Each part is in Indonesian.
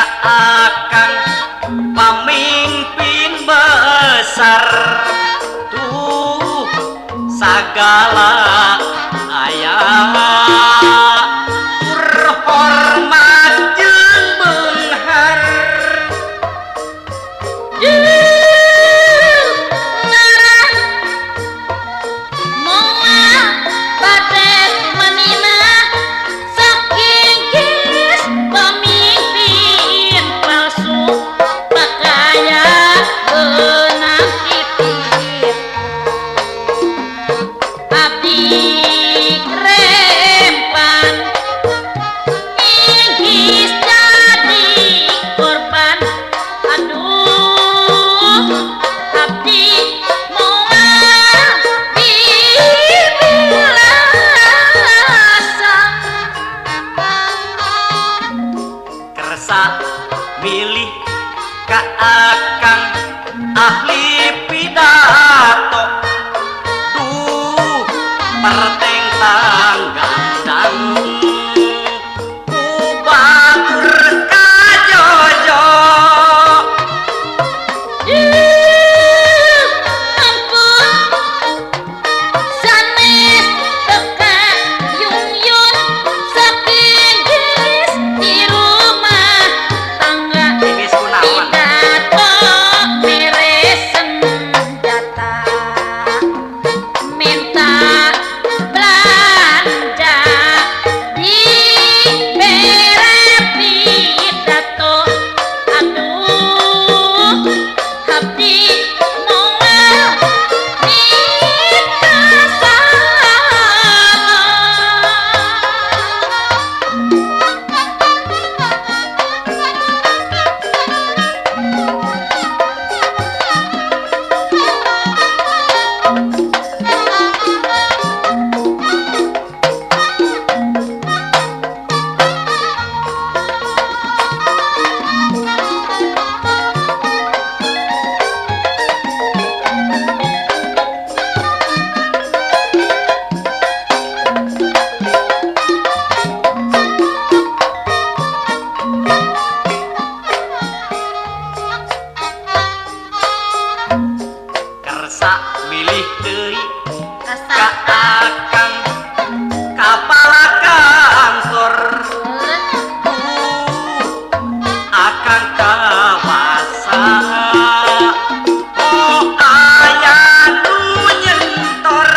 akan pemimpin besar tuh segala ayah terhormat jeung beunghar milih ka akang ahli pidato duh perteng tanggandang kubatur kajojo sanes teka yung yun sa pinggis di rumah tangga pidato mere senjata minta belanja di mere pidato aduh abdi moal minta salam kersa milih deui ka akang kepala kantor akang kawasa oh aya nu nyentor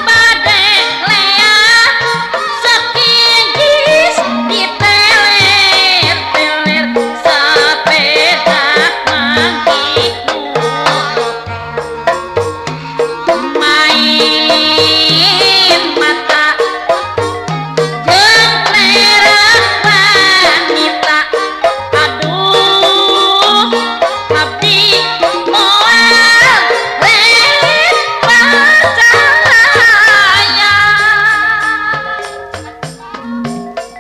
bade lea sepinggis diteler-teler sepeda manggih main mata jeung lereng wanita aduh abdi moal lelit pacaya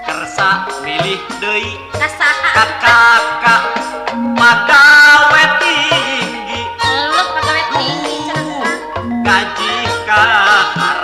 kersa milih deui kasaha ka kakak pagawe tinggi lu pagawe tinggi cenah gaji kahar